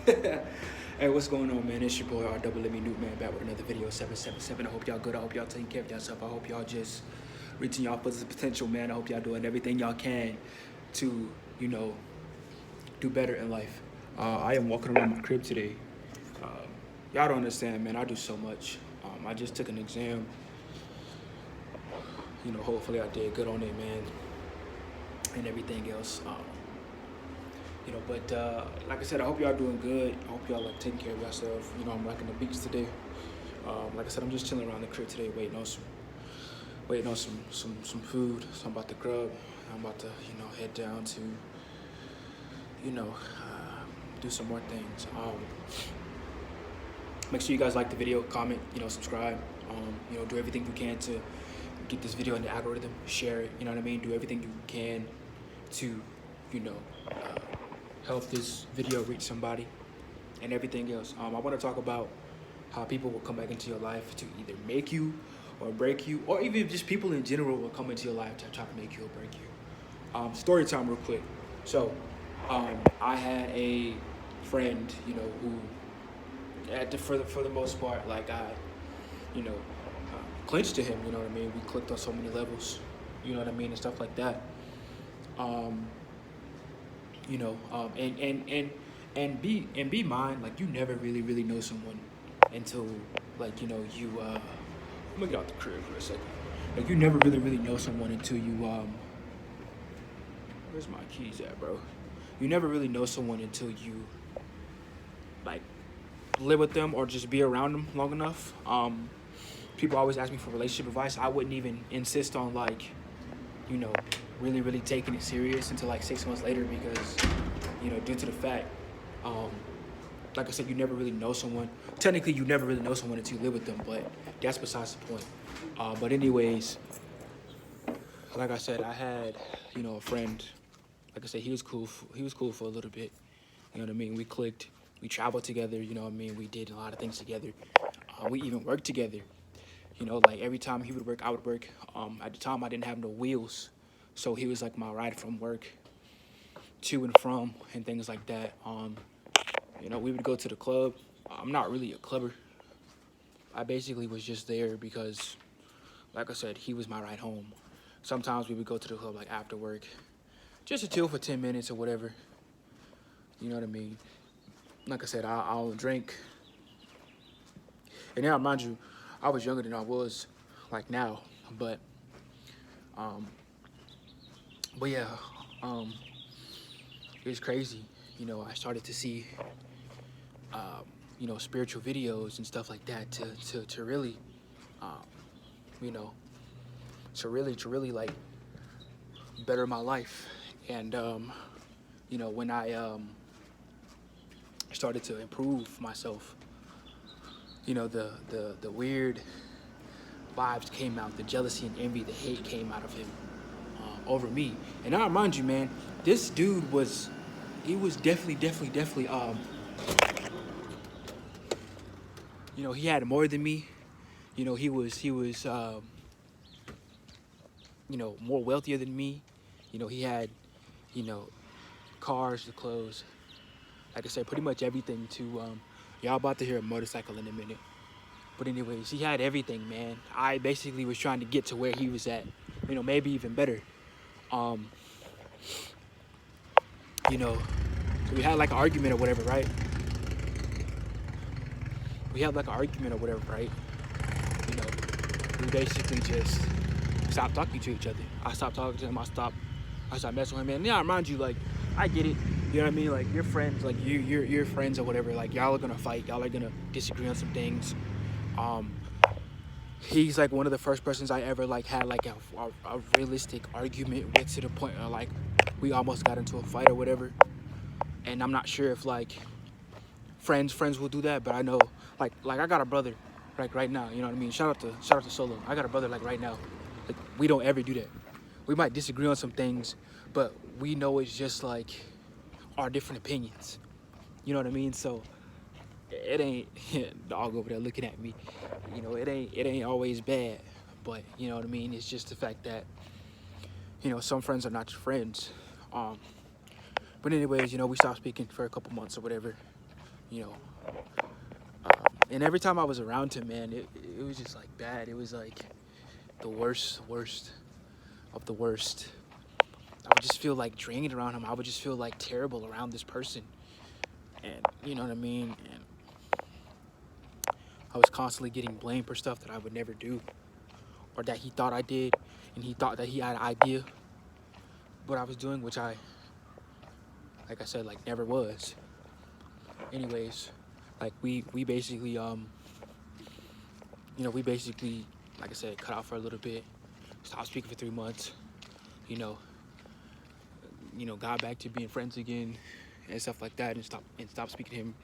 Hey, what's going on, man? It's your boy R Newt, man, back with another video, 777. I hope y'all good. I hope y'all taking care of yourself. I hope y'all just reaching y'all full potential, man. I hope y'all doing everything y'all can to, do better in life. I am walking around my crib today. Y'all don't understand, man. I do so much. I just took an exam. Hopefully I did good on it, man, and everything else. But like I said, I hope y'all doing good. I hope y'all like taking care of yourself. I'm rocking the beach today. Like I said, I'm just chilling around the crib today, waiting on some food. So I'm about to grub. I'm about to head down to do some more things. Make sure you guys like the video, comment, subscribe. Do everything you can to get this video in the algorithm. Share it. You know what I mean? Do everything you can to uh, help this video reach somebody and everything else. I want to talk about how people will come back into your life to either make you or break you, or even just people in general will come into your life to try to make you or break you. Story time real quick. So I had a friend, who for the most part, like clinched to him, you know what I mean? We clicked on so many levels, you know what I mean, and stuff like that. And be mine, like you never really know someone until like I'm gonna get out the crib for a second. Like you never really know someone until you where's my keys at, bro? You never really know someone until you like live with them or just be around them long enough. People always ask me for relationship advice. I wouldn't even insist on like really taking it serious until like 6 months later because due to the fact like I said, you never really know someone. Technically, you never really know someone until you live with them, but that's besides the point. But anyways, like I said, I had a friend. Like I said, he was cool for a little bit. You know what I mean? We clicked. We traveled together. You know what I mean? We did a lot of things together. We even worked together. Like every time he would work, I would work. At the time, I didn't have no wheels, so he was like my ride from work to and from and things like that. We would go to the club. I'm not really a clubber. I basically was just there because, like I said, he was my ride home. Sometimes we would go to the club like after work, just to chill for 10 minutes or whatever. You know what I mean? Like I said, I'll drink. And now, mind you, I was younger than I was like now, but yeah, it was crazy. I started to see spiritual videos and stuff like that to really, you know, to really like better my life. And, when I started to improve myself, the weird vibes came out, the jealousy and envy, the hate came out of him over me. And I remind you, man, this dude he was definitely, he had more than me. He was, more wealthier than me. He had, you know, cars, the clothes. Like I said, pretty much everything to, y'all about to hear a motorcycle in a minute. But anyways, he had everything, man. I basically was trying to get to where he was at, maybe even better. So we had like an argument or whatever, right? You know, we basically just stopped talking to each other. I stopped talking to him. I stopped messing with him. And yeah, I remind you, like, I get it. You know what I mean? Like, you're friends. Like, you're friends or whatever. Like, y'all are gonna fight. Y'all are gonna disagree on some things. He's like one of the first persons I ever like had like a realistic argument with, to the point where like we almost got into a fight or whatever. And I'm not sure if like friends will do that, but I know like I got a brother like right now, you know what I mean? Shout out to Solo. I got a brother like right now. Like we don't ever do that. We might disagree on some things, but we know it's just like our different opinions. You know what I mean? So it ain't dog over there looking at me. It ain't always bad, but you know what I mean? It's just the fact that some friends are not your friends. But anyways, we stopped speaking for a couple months or whatever. you know. And every time I was around him, man, it was just like bad. It was like the worst of the worst. I would just feel like drained around him. I would just feel like terrible around this person. And you know what I mean? And I was constantly getting blamed for stuff that I would never do, or that he thought I did, and he thought that he had an idea what I was doing, which I, like I said, like never was. Anyways, like we basically we basically, like I said, cut out for a little bit, stopped speaking for 3 months, you know, got back to being friends again and stuff like that, and stopped speaking to him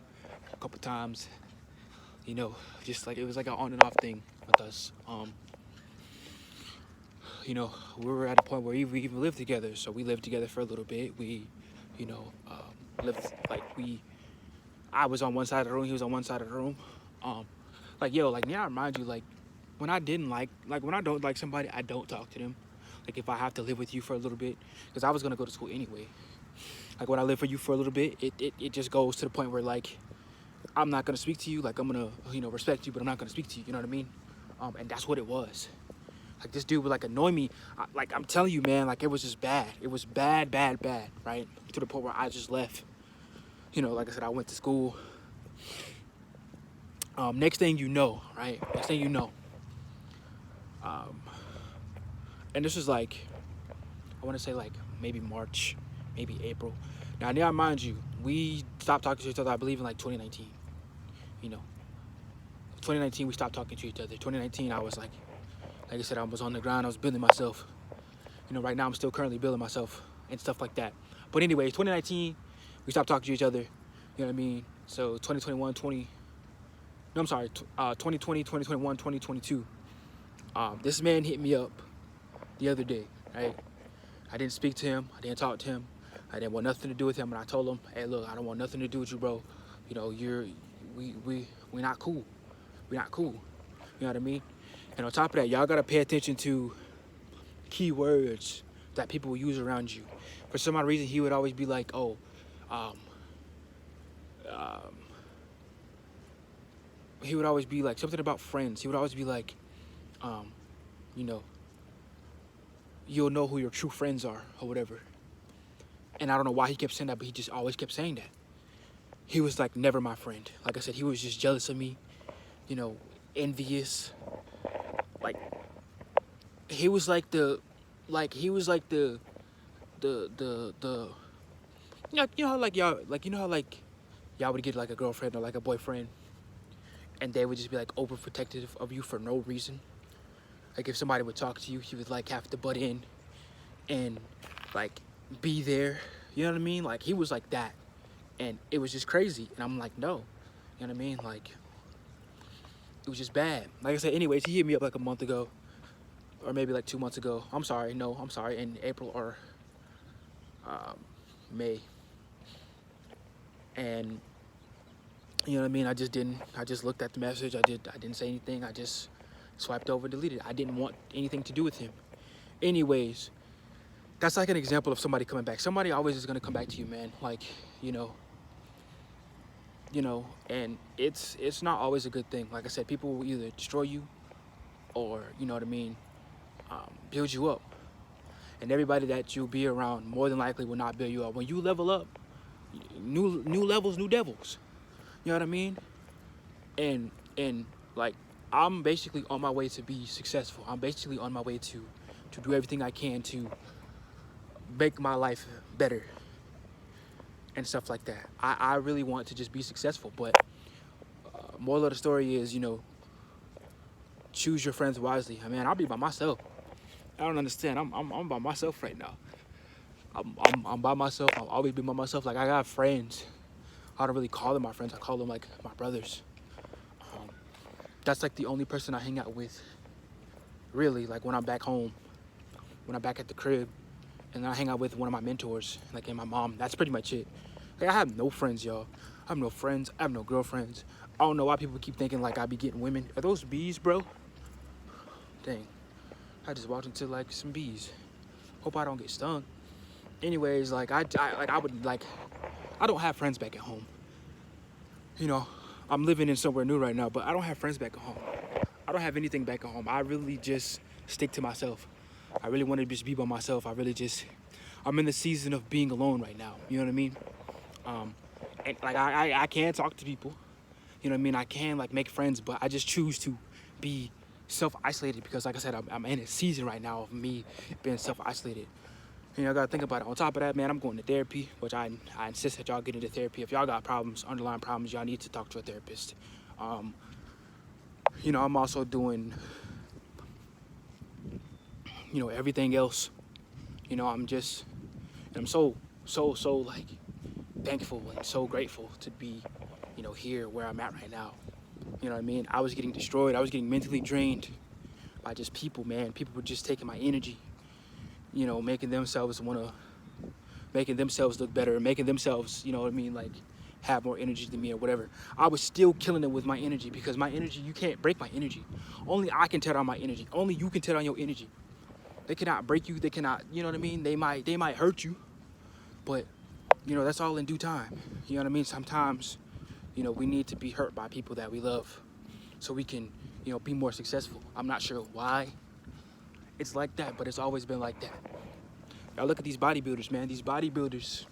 a couple times, just like it was like an on and off thing with us. We were at a point where we even lived together, so we lived together for a little bit. We, lived I was on one side of the room, he was on one side of the room. Now I remind you, like when I didn't like when I don't like somebody, I don't talk to them. Like if I have to live with you for a little bit, because I was gonna go to school anyway. Like when I live for you for a little bit, it just goes to the point where like I'm not gonna speak to you. Like I'm gonna respect you, but I'm not gonna speak to you. You know what I mean? And that's what it was. Like this dude would like annoy me. Like I'm telling you, man. Like it was just bad. It was bad, right? To the point where I just left. Like I said, I went to school. Next thing you know, right? Next thing you know. And this was like, I want to say like maybe March, maybe April. Now, mind you, we stopped talking to each other, I believe in like 2019. 2019, we stopped talking to each other. 2019, I was like I said, I was on the ground, I was building myself. Right now I'm still currently building myself and stuff like that. But anyways, 2019, we stopped talking to each other. You know what I mean? So 2020, 2021, 2022. This man hit me up the other day, right? I didn't speak to him. I didn't talk to him. I didn't want nothing to do with him. And I told him, hey, look, I don't want nothing to do with you, bro. We're not cool. We're not cool. You know what I mean? And on top of that, y'all got to pay attention to keywords that people will use around you. For some odd reason, he would always be like, he would always be like something about friends. He would always be like, you'll know who your true friends are or whatever. And I don't know why he kept saying that, but he just always kept saying that. He was like never my friend. Like I said, he was just jealous of me, envious. Like he was like the y'all would get like a girlfriend or like a boyfriend, and they would just be like overprotective of you for no reason. Like if somebody would talk to you, he would like have to butt in and like be there. You know what I mean? Like he was like that, and it was just crazy. And I'm like, no, you know what I mean? Like it was just bad. Like I said, anyways, he hit me up like a month ago, or maybe like 2 months ago. I'm sorry, in April or May. And you know what I mean? I just looked at the message. I didn't say anything. I just swiped over, deleted. I didn't want anything to do with him. Anyways, that's like an example of somebody coming back. Somebody always is gonna come back to you, man. Like, and it's not always a good thing. Like I said, people will either destroy you or, you know what I mean, build you up. And everybody that you'll be around more than likely will not build you up. When you level up, new levels, new devils. You know what I mean? And like I'm basically on my way to be successful. I'm basically on my way to do everything I can to make my life better and stuff like that. I really want to just be successful, but moral of the story is, choose your friends wisely. I mean, I'll be by myself. I don't understand. I'm by myself right now. I'm by myself. I'll always be by myself. Like I got friends. I don't really call them my friends. I call them like my brothers. That's like the only person I hang out with. Really, like when I'm back home, when I'm back at the crib, and then I hang out with one of my mentors, like and my mom. That's pretty much it. Like I have no friends, y'all. I have no friends. I have no girlfriends. I don't know why people keep thinking like I be getting women. Are those bees, bro? Dang. I just walked into like some bees. Hope I don't get stung. Anyways, like I don't have friends back at home. you know, I'm living in somewhere new right now, but I don't have friends back at home. I don't have anything back at home. I really just stick to myself. I really want to just be by myself. I'm in the season of being alone right now. You know what I mean? And like I can talk to people. You know what I mean? I can like make friends, but I just choose to be self-isolated because, like I said, I'm in a season right now of me being self-isolated. You know, I gotta think about it. On top of that, man, I'm going to therapy, which I insist that y'all get into therapy. If y'all got problems, underlying problems, y'all need to talk to a therapist. You know, I'm also doing, you know, everything else. You know, I'm so like thankful and so grateful to be, you know, here where I'm at right now. You know what I mean? I was getting destroyed. I was getting mentally drained by just people, man. People were just taking my energy, you know, making themselves look better, making themselves, you know what I mean, like have more energy than me or whatever. I was still killing it with my energy because my energy, you can't break my energy. Only I can tear down my energy. Only you can tear down your energy. They cannot break you. They cannot, you know what I mean? They might hurt you, but you know, that's all in due time. You know what I mean? Sometimes, you know, we need to be hurt by people that we love so we can, you know, be more successful. I'm not sure why it's like that, but it's always been like that. Y'all look at these bodybuilders, man. These bodybuilders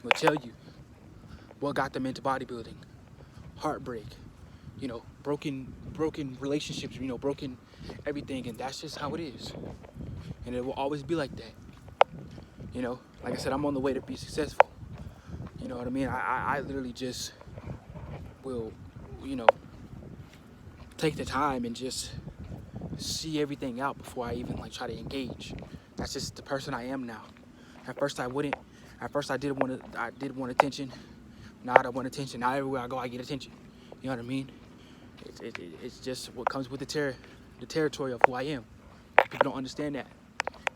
will tell you what got them into bodybuilding. Heartbreak, you know, broken relationships, you know, broken everything, and that's just how it is. And it will always be like that. You know, like I said, I'm on the way to be successful. You know what I mean? I literally just will, you know, take the time and just see everything out before I even like try to engage. That's just the person I am now. At first I wouldn't. At first I did want attention. Now I don't want attention. Now everywhere I go I get attention. You know what I mean? It's just what comes with the territory of who I am. People don't understand that.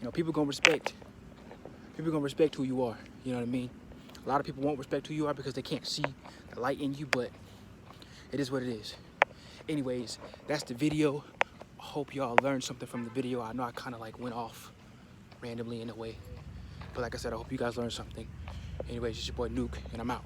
You know, people gonna respect who you are. You know what I mean? A lot of people won't respect who you are because they can't see the light in you, but it is what it is. Anyways, that's the video. I hope y'all learned something from the video. I know I kind of like went off randomly in a way, but like I said, I hope you guys learned something. Anyways, it's your boy Nuke, and I'm out.